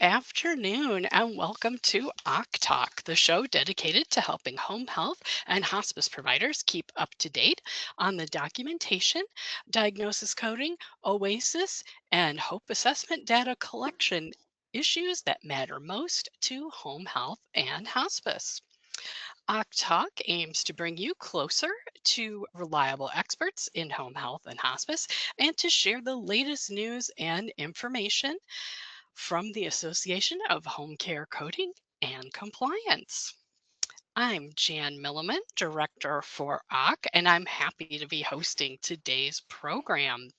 afternoon and welcome to OC Talk, the show dedicated to helping home health and hospice providers keep up to date on the documentation, diagnosis coding, OASIS, and HOPE assessment data collection issues that matter most to home health and hospice. OC Talk aims to bring you closer to reliable experts in home health and hospice and to share the latest news and information from the Association of Home Care Coding and Compliance. I'm Jan Milliman, Director for OC, and I'm happy to be hosting today's program.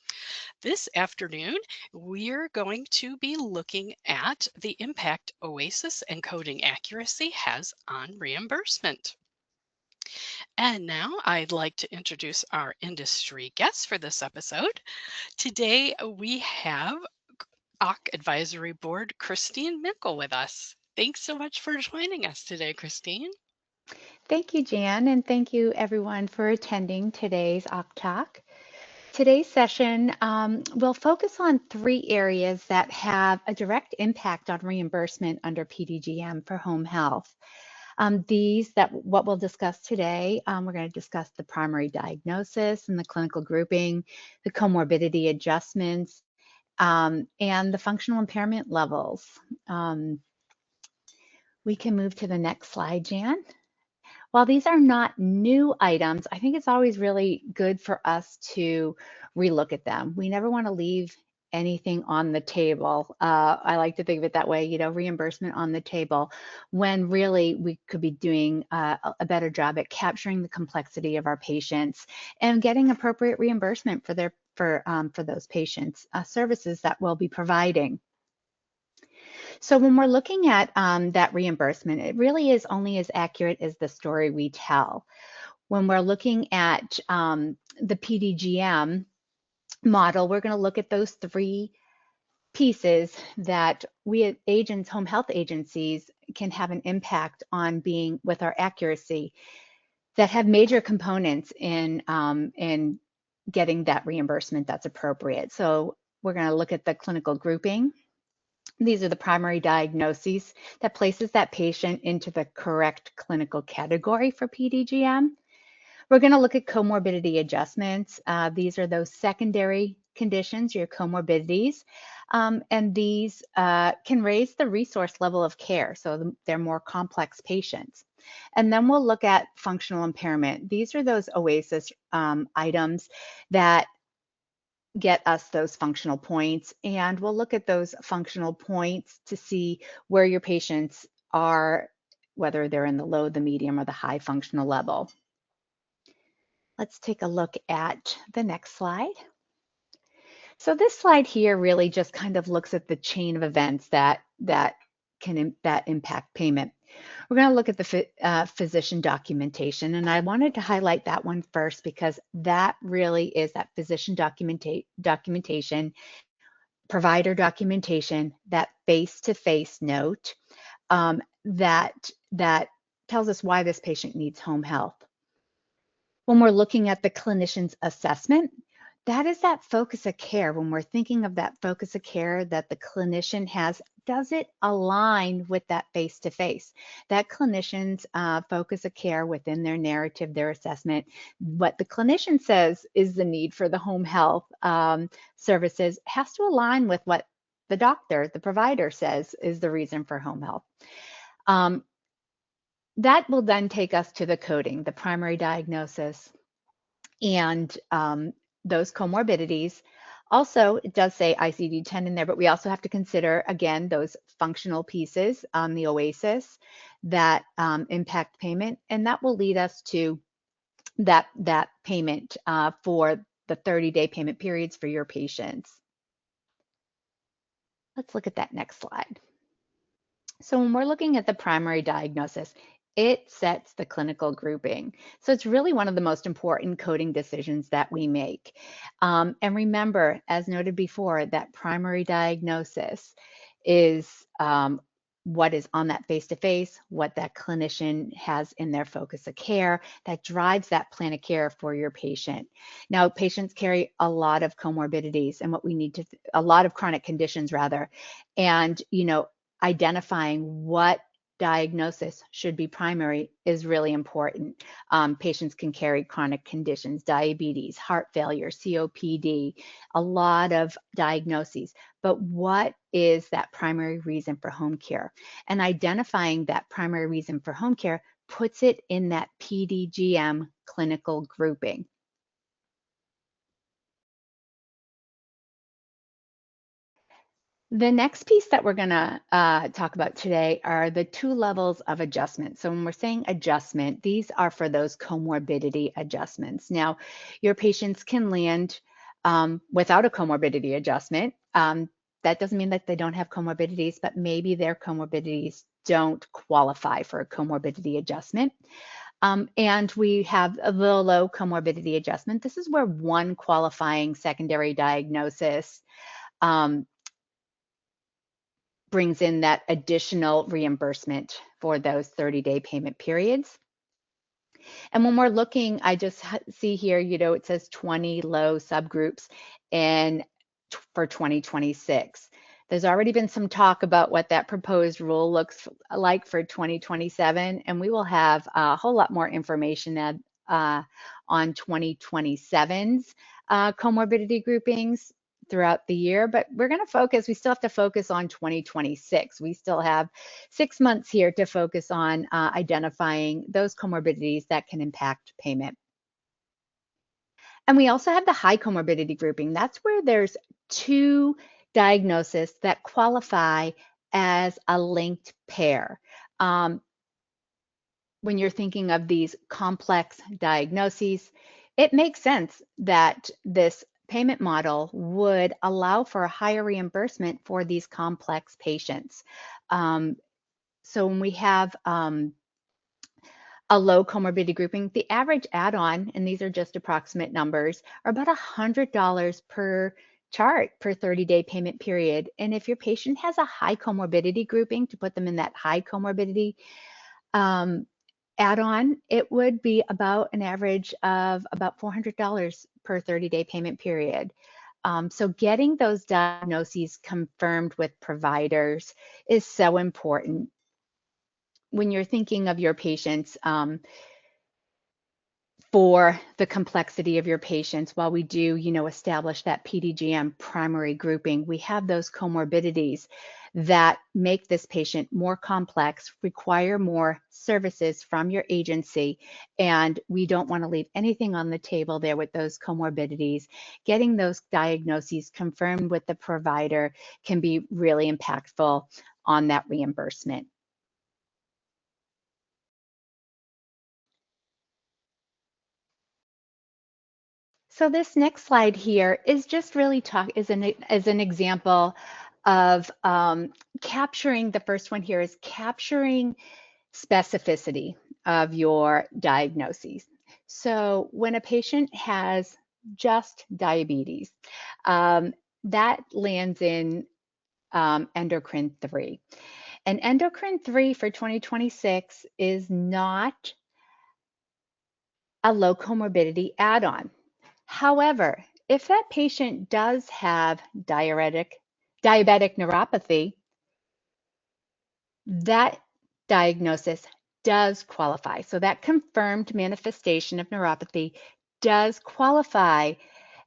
This afternoon, we're going to be looking at the impact OASIS and coding accuracy has on reimbursement. And now I'd like to introduce our industry guests for this episode. Today, we have OC Advisory Board, Christine Mickel, with us. Thanks so much for joining us today, Christine. Thank you, Jan, and thank you everyone for attending today's OC Talk. Today's session will focus on three areas that have a direct impact on reimbursement under PDGM for home health. What we'll discuss today, we're going to discuss the primary diagnosis and the clinical grouping, the comorbidity adjustments, and the functional impairment levels. We can move to the next slide, Jan. While these are not new items, I think it's always really good for us to relook at them. We never want to leave anything on the table. I like to think of it that way, reimbursement on the table, when really we could be doing a better job at capturing the complexity of our patients and getting appropriate reimbursement for those patients' services that we'll be providing. So when we're looking at that reimbursement, it really is only as accurate as the story we tell. When we're looking at the PDGM model, we're going to look at those three pieces that we agents, home health agencies, can have an impact on being with our accuracy that have major components in getting that reimbursement that's appropriate. So we're going to look at the clinical grouping. These are the primary diagnoses that places that patient into the correct clinical category for PDGM. We're going to look at comorbidity adjustments. These are those secondary conditions, your comorbidities, and these can raise the resource level of care, so they're more complex patients. And then we'll look at functional impairment. These are those OASIS items that get us those functional points, and we'll look at those functional points to see where your patients are, whether they're in the low, the medium, or the high functional level. Let's take a look at the next slide. So this slide here really just kind of looks at the chain of events that impact payment. We're going to look at the physician documentation, and I wanted to highlight that one first because that really is that physician documentation, provider documentation, that face-to-face note that tells us why this patient needs home health. When we're looking at the clinician's assessment, that is that focus of care. When we're thinking of that focus of care that the clinician has, does it align with that face-to-face? That clinician's focus of care within their narrative, their assessment, what the clinician says is the need for the home health services has to align with what the doctor, the provider says is the reason for home health. That will then take us to the coding, the primary diagnosis, and those comorbidities. Also, it does say ICD-10 in there, but we also have to consider, again, those functional pieces on the OASIS that impact payment, and that will lead us to that payment for the 30-day payment periods for your patients. Let's look at that next slide. So when we're looking at the primary diagnosis, it sets the clinical grouping. So it's really one of the most important coding decisions that we make. And remember, as noted before, that primary diagnosis is what is on that face-to-face, what that clinician has in their focus of care that drives that plan of care for your patient. Now, patients carry a lot of comorbidities and a lot of chronic conditions rather. And, identifying what diagnosis should be primary is really important. Patients can carry chronic conditions, diabetes, heart failure, COPD, a lot of diagnoses. But what is that primary reason for home care? And identifying that primary reason for home care puts it in that PDGM clinical grouping. The next piece that we're going to talk about today are the 2 levels of adjustment. So when we're saying adjustment, these are for those comorbidity adjustments. Now, your patients can land without a comorbidity adjustment. That doesn't mean that they don't have comorbidities, but maybe their comorbidities don't qualify for a comorbidity adjustment. And we have a low comorbidity adjustment. This is where one qualifying secondary diagnosis brings in that additional reimbursement for those 30-day payment periods. And when we're looking, I just see here, it says 20 low subgroups for 2026. There's already been some talk about what that proposed rule looks like for 2027, and we will have a whole lot more information on 2027's comorbidity groupings throughout the year, but we still have to focus on 2026. We still have 6 months here to focus on identifying those comorbidities that can impact payment. And we also have the high comorbidity grouping. That's where there's 2 diagnoses that qualify as a linked pair. When you're thinking of these complex diagnoses, it makes sense that this payment model would allow for a higher reimbursement for these complex patients. So when we have a low comorbidity grouping, the average add-on, and these are just approximate numbers, are about $100 per chart per 30-day payment period. And if your patient has a high comorbidity grouping, to put them in that high comorbidity add-on, it would be about an average of about $400 per 30-day payment period. So getting those diagnoses confirmed with providers is so important when you're thinking of your patients. For the complexity of your patients, while we do, establish that PDGM primary grouping, we have those comorbidities that make this patient more complex, require more services from your agency, and we don't want to leave anything on the table there with those comorbidities. Getting those diagnoses confirmed with the provider can be really impactful on that reimbursement. So this next slide here is just really as an example of capturing, the first one here is capturing specificity of your diagnoses. So when a patient has just diabetes, that lands in endocrine 3. And endocrine 3 for 2026 is not a low comorbidity add-on. However, if that patient does have diabetic neuropathy, that diagnosis does qualify. So that confirmed manifestation of neuropathy does qualify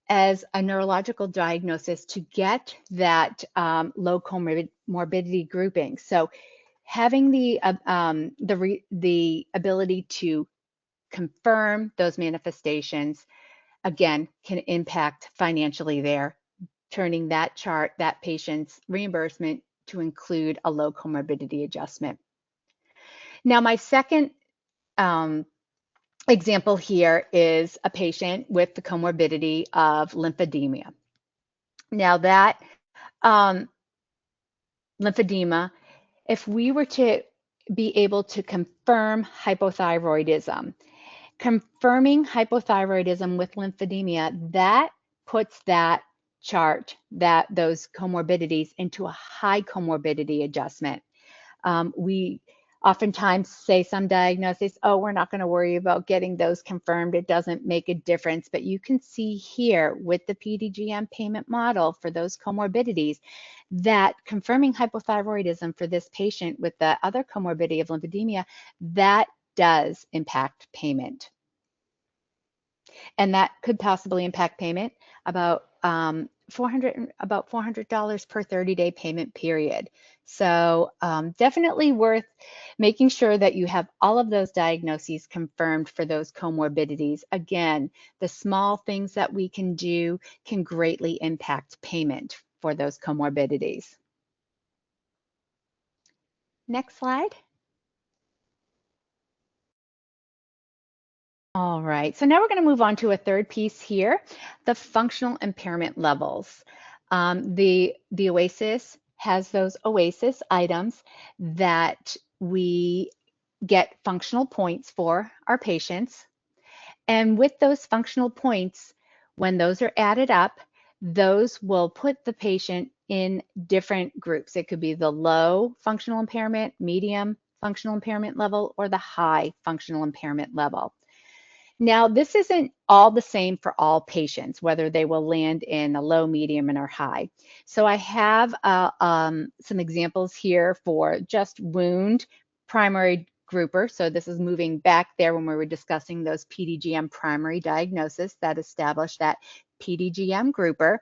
as a neurological diagnosis to get that low comorbidity grouping. So having the ability to confirm those manifestations, again, can impact financially there, turning that chart, that patient's reimbursement to include a low comorbidity adjustment. Now, my second example here is a patient with the comorbidity of lymphedema. Now that lymphedema, if we were to be able to confirm hypothyroidism, confirming hypothyroidism with lymphedema, that puts that chart, those comorbidities into a high comorbidity adjustment. We oftentimes say some diagnoses, oh, we're not going to worry about getting those confirmed. It doesn't make a difference. But you can see here with the PDGM payment model for those comorbidities that confirming hypothyroidism for this patient with the other comorbidity of lymphedema, that does impact payment. And that could possibly impact payment about $400 per 30-day payment period. So definitely worth making sure that you have all of those diagnoses confirmed for those comorbidities. Again, the small things that we can do can greatly impact payment for those comorbidities. Next slide. All right, so now we're going to move on to a third piece here, the functional impairment levels. The OASIS has those OASIS items that we get functional points for our patients. And with those functional points, when those are added up, those will put the patient in different groups. It could be the low functional impairment, medium functional impairment level, or the high functional impairment level. Now, this isn't all the same for all patients, whether they will land in a low, medium, and or high. So I have some examples here for just wound primary grouper. So this is moving back there when we were discussing those PDGM primary diagnosis that established that PDGM grouper.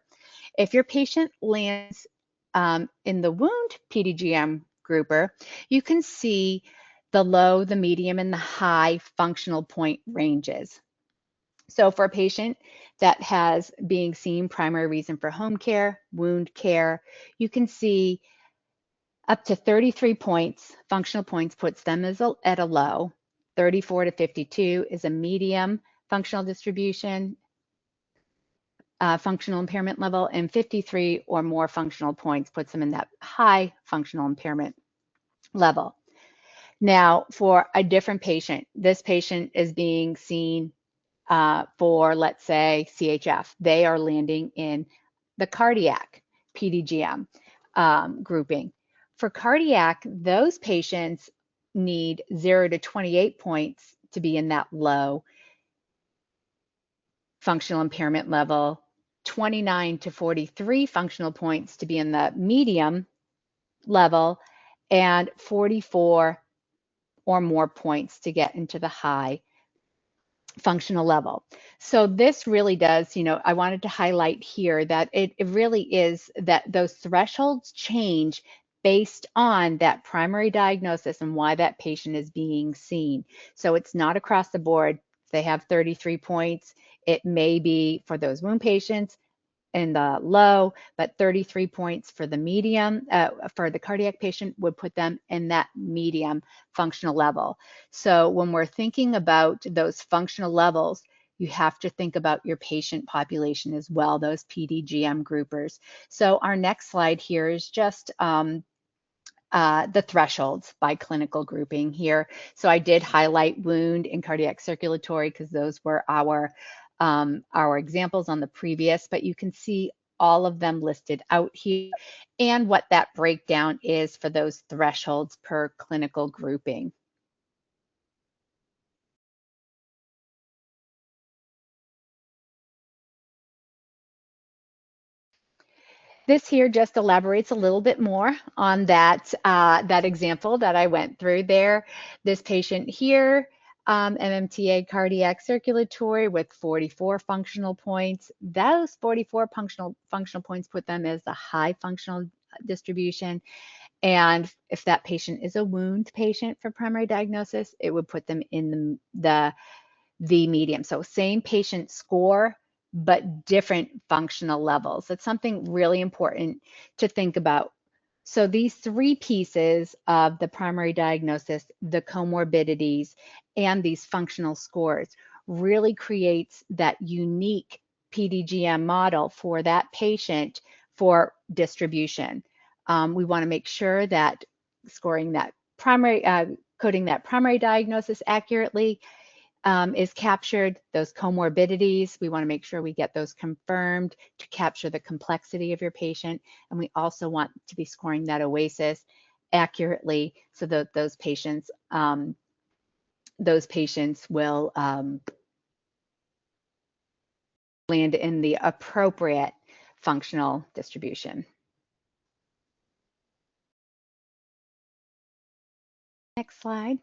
If your patient lands in the wound PDGM grouper, you can see the low, the medium, and the high functional point ranges. So for a patient that has being seen primary reason for home care, wound care, you can see up to 33 points, functional points puts them at a low. 34 to 52 is a medium functional distribution, functional impairment level, and 53 or more functional points puts them in that high functional impairment level. Now, for a different patient, this patient is being seen for, let's say, CHF. They are landing in the cardiac PDGM grouping. For cardiac, those patients need 0 to 28 points to be in that low functional impairment level, 29 to 43 functional points to be in the medium level, and 44 or more points to get into the high functional level. So this really does, I wanted to highlight here that it really is that those thresholds change based on that primary diagnosis and why that patient is being seen. So it's not across the board. They have 33 points. It may be for those wound patients in the low, but 33 points for the medium, for the cardiac patient would put them in that medium functional level. So when we're thinking about those functional levels, you have to think about your patient population as well, those PDGM groupers. So our next slide here is just the thresholds by clinical grouping here. So I did highlight wound and cardiac circulatory because those were our examples on the previous, but you can see all of them listed out here and what that breakdown is for those thresholds per clinical grouping. This here just elaborates a little bit more on that, that example that I went through there. This patient here, MMTA cardiac circulatory with 44 functional points. Those 44 functional points put them as the high functional distribution. And if that patient is a wound patient for primary diagnosis, it would put them in the medium. So same patient score, but different functional levels. That's something really important to think about. So these three pieces of the primary diagnosis, the comorbidities, and these functional scores really creates that unique PDGM model for that patient for distribution. We want to make sure that scoring that primary, coding that primary diagnosis accurately is captured, those comorbidities. We want to make sure we get those confirmed to capture the complexity of your patient. And we also want to be scoring that OASIS accurately so that those patients will land in the appropriate functional distribution. Next slide.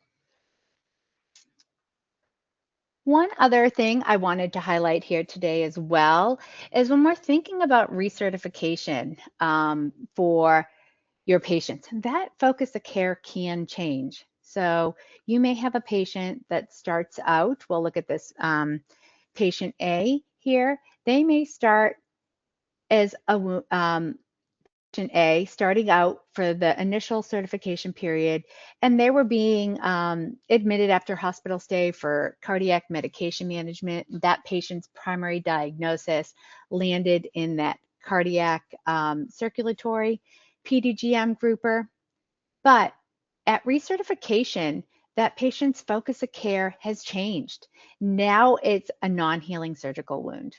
One other thing I wanted to highlight here today as well is when we're thinking about recertification for your patients, that focus of care can change. So you may have a patient that starts out, we'll look at this patient A here. They may start as a patient A, starting out for the initial certification period, and they were being admitted after hospital stay for cardiac medication management. That patient's primary diagnosis landed in that cardiac circulatory PDGM grouper. But at recertification, that patient's focus of care has changed. Now it's a non-healing surgical wound.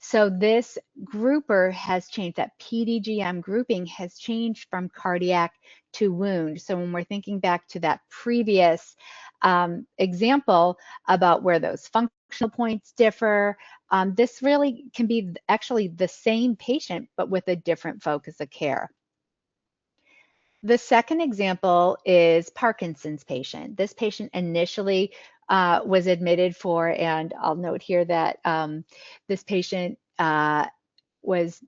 So this grouper has changed, that PDGM grouping has changed from cardiac to wound. So when we're thinking back to that previous example about where those functional points differ, this really can be actually the same patient, but with a different focus of care. The second example is Parkinson's patient. This patient initially was admitted for, and I'll note here that this patient was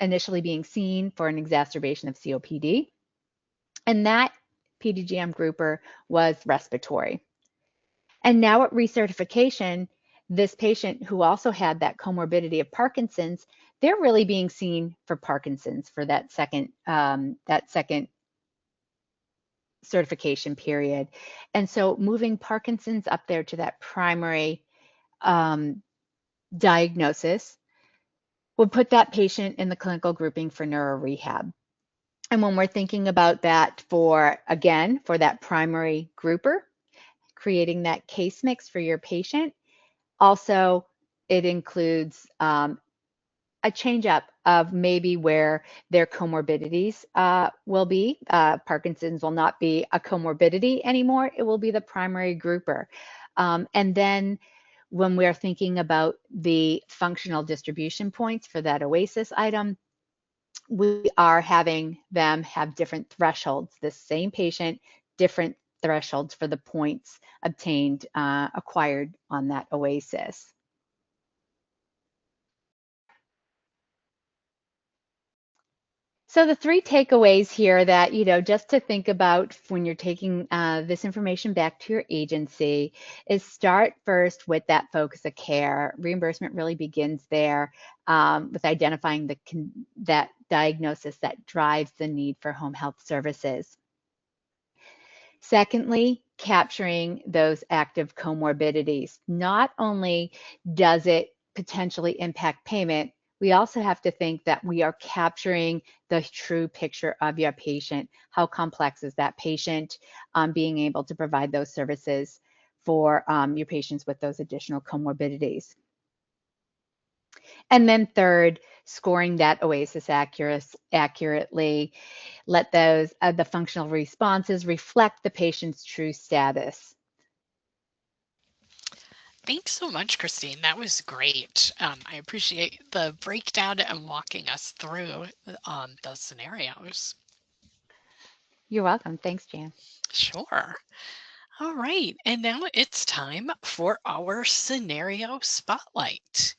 initially being seen for an exacerbation of COPD, and that PDGM grouper was respiratory. And now at recertification, this patient who also had that comorbidity of Parkinson's, they're really being seen for Parkinson's for that second certification period. And so moving Parkinson's up there to that primary diagnosis would put that patient in the clinical grouping for neurorehab. And when we're thinking about that for that primary grouper, creating that case mix for your patient, also it includes a change up of maybe where their comorbidities will be. Parkinson's will not be a comorbidity anymore. It will be the primary grouper. And then when we're thinking about the functional distribution points for that OASIS item, we are having them have different thresholds. The same patient, different thresholds for the points obtained, acquired on that OASIS. So the three takeaways here that, just to think about when you're taking this information back to your agency is start first with that focus of care. Reimbursement really begins there with identifying that diagnosis that drives the need for home health services. Secondly, capturing those active comorbidities. Not only does it potentially impact payment, we also have to think that we are capturing the true picture of your patient. How complex is that patient? Being able to provide those services for your patients with those additional comorbidities. And then third, scoring that OASIS accurately. Let those the functional responses reflect the patient's true status. Thanks so much, Christine. That was great. I appreciate the breakdown and walking us through those scenarios. You're welcome. Thanks, Jan. Sure. All right. And now it's time for our scenario spotlight.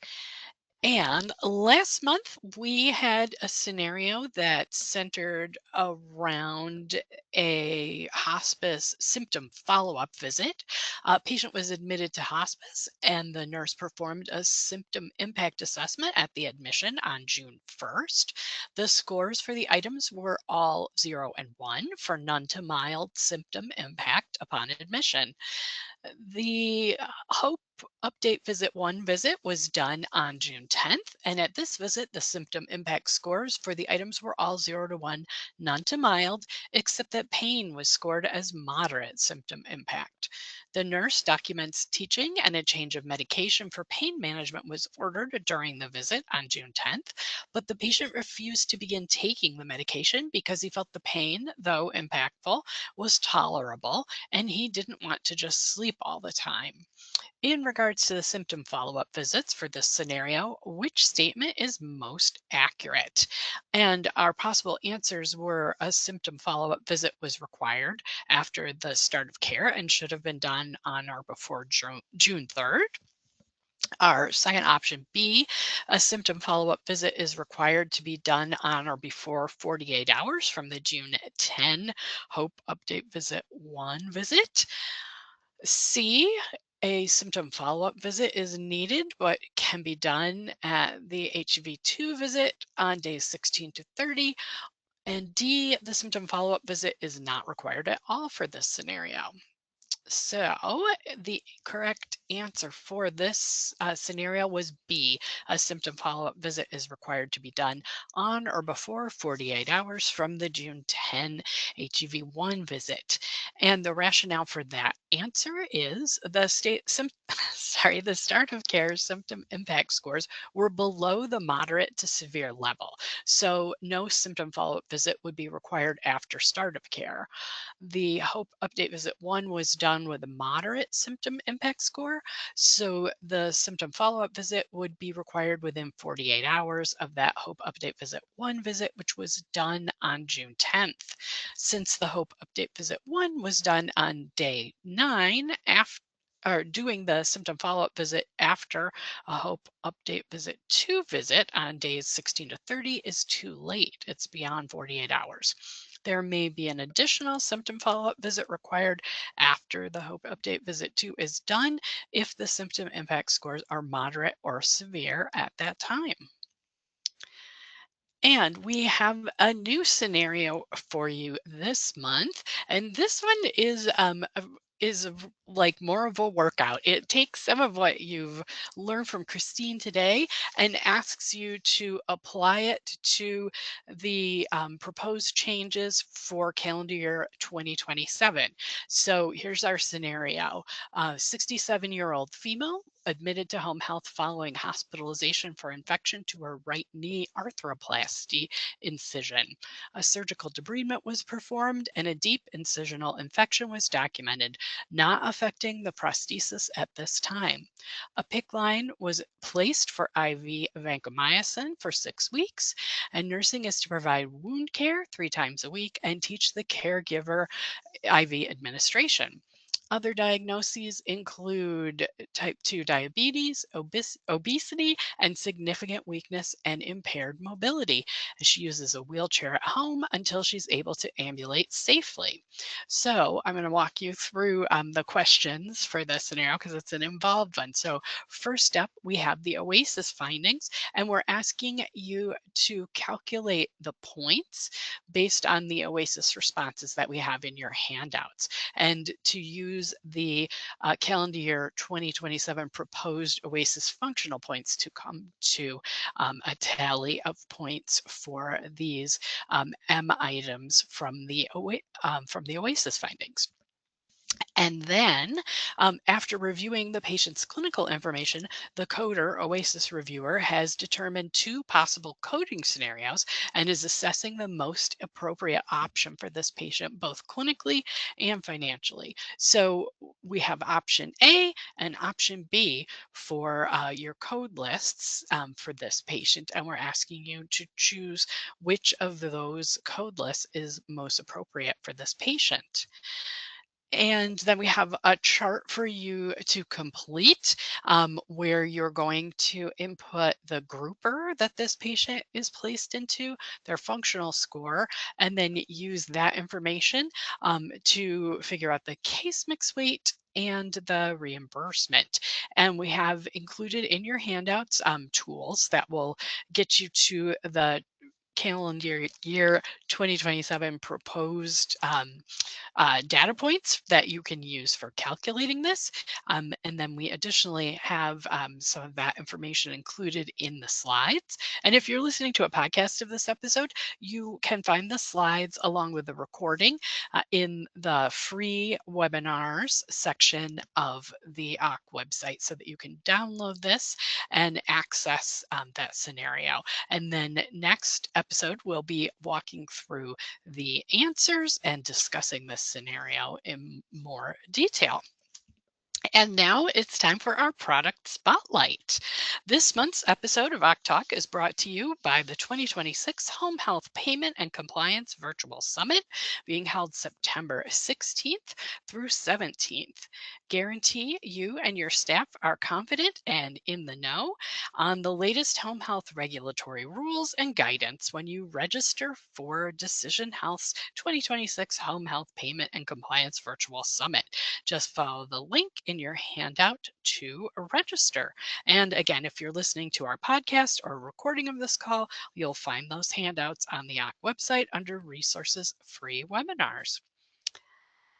And last month, we had a scenario that centered around a hospice symptom follow up visit. A patient was admitted to hospice, and the nurse performed a symptom impact assessment at the admission on June 1st. The scores for the items were all 0 and 1 for none to mild symptom impact upon admission. The hope update visit 1 visit was done on June 10th, and at this visit, the symptom impact scores for the items were all 0 to 1, none to mild, except that pain was scored as moderate symptom impact. The nurse documents teaching and a change of medication for pain management was ordered during the visit on June 10th, but the patient refused to begin taking the medication because he felt the pain, though impactful, was tolerable and he didn't want to just sleep all the time. In regards to the symptom follow up visits for this scenario, which statement is most accurate? And our possible answers were a symptom follow up visit was required after the start of care and should have been done on or before June 3rd. Our second option B, a symptom follow up visit is required to be done on or before 48 hours from the June 10 Hope Update Visit 1 visit. C, a symptom follow-up visit is needed, but can be done at the HEV2 visit on days 16 to 30. And D, the symptom follow-up visit is not required at all for this scenario. So the correct answer for this scenario was B. A symptom follow-up visit is required to be done on or before 48 hours from the June 10 HEV1 visit. And the rationale for that answer is the the start of care symptom impact scores were below the moderate to severe level. So no symptom follow-up visit would be required after start of care. The Hope Update Visit 1 was done with a moderate symptom impact score, so the symptom follow-up visit would be required within 48 hours of that Hope Update Visit 1 visit, which was done on June 10th. Since the Hope Update Visit 1 was done on day 9, after or doing the symptom follow-up visit after a Hope Update Visit 2 visit on days 16 to 30 is too late. It's beyond 48 hours. There may be an additional symptom follow-up visit required after the Hope Update Visit 2 is done if the symptom impact scores are moderate or severe at that time. And we have a new scenario for you this month, and this one like more of a workout. It takes some of what you've learned from Christine today and asks you to apply it to the proposed changes for calendar year 2027. So here's our scenario: 67-year-old female admitted to home health following hospitalization for infection to her right knee arthroplasty incision. A surgical debridement was performed and a deep incisional infection was documented, not affecting the prosthesis at this time. A PICC line was placed for IV vancomycin for 6 weeks, and nursing is to provide wound care 3 times a week and teach the caregiver IV administration. Other diagnoses include type 2 diabetes, obesity, and significant weakness and impaired mobility. She uses a wheelchair at home until she's able to ambulate safely. So I'm going to walk you through the questions for this scenario because it's an involved one. So first up, we have the OASIS findings, and we're asking you to calculate the points based on the OASIS responses that we have in your handouts, and to use the calendar year 2027 proposed OASIS functional points to come to a tally of points for these M items from the OASIS findings. And then, after reviewing the patient's clinical information, the coder OASIS reviewer has determined 2 possible coding scenarios and is assessing the most appropriate option for this patient, both clinically and financially. So we have option A and option B for your code lists for this patient, and we're asking you to choose which of those code lists is most appropriate for this patient. And then we have a chart for you to complete where you're going to input the grouper that this patient is placed into, their functional score, and then use that information to figure out the case mix weight and the reimbursement. And we have included in your handouts tools that will get you to the calendar year 2027 proposed data points that you can use for calculating this. And then we additionally have some of that information included in the slides. And if you're listening to a podcast of this episode, you can find the slides along with the recording in the free webinars section of the OC website so that you can download this and access that scenario. And then next episode, we'll be walking through the answers and discussing this scenario in more detail. And now it's time for our product spotlight. This month's episode of OC Talk is brought to you by the 2026 Home Health Payment and Compliance Virtual Summit, being held September 16th through 17th. Guarantee you and your staff are confident and in the know on the latest home health regulatory rules and guidance when you register for Decision Health's 2026 Home Health Payment and Compliance Virtual Summit. Just follow the link in your handout to register. And again, if you're listening to our podcast or recording of this call, you'll find those handouts on the OC website under Resources Free Webinars.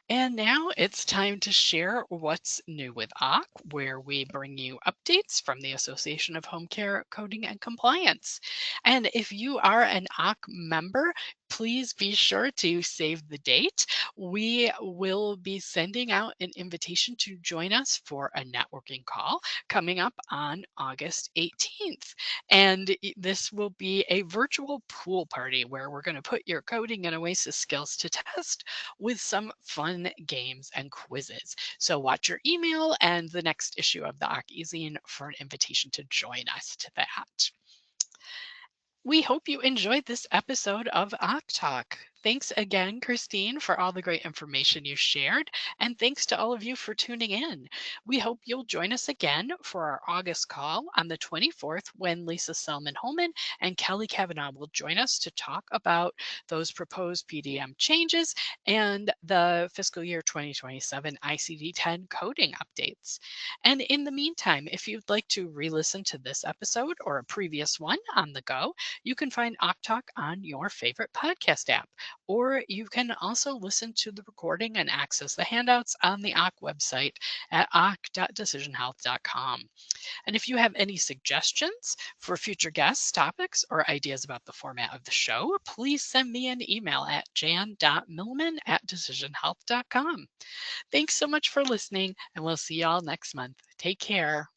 And now it's time to share what's new with OC, where we bring you updates from the Association of Home Care Coding and Compliance. And if you are an OC member, please be sure to save the date. We will be sending out an invitation to join us for a networking call coming up on August 18th. And this will be a virtual pool party where we're going to put your coding and OASIS skills to test with some fun games and quizzes. So watch your email and the next issue of the OC e-zine for an invitation to join us to that. We hope you enjoyed this episode of OC Talk. Thanks again, Christine, for all the great information you shared, and thanks to all of you for tuning in. We hope you'll join us again for our August call on the 24th when Lisa Selman-Holman and Kelly Kavanaugh will join us to talk about those proposed PDM changes and the fiscal year 2027 ICD-10 coding updates. And in the meantime, if you'd like to re-listen to this episode or a previous one on the go, you can find OC Talk on your favorite podcast app, or you can also listen to the recording and access the handouts on the OC website at oc.decisionhealth.com. And if you have any suggestions for future guests, topics, or ideas about the format of the show, please send me an email at jan.milliman@decisionhealth.com. Thanks so much for listening, and we'll see y'all next month. Take care.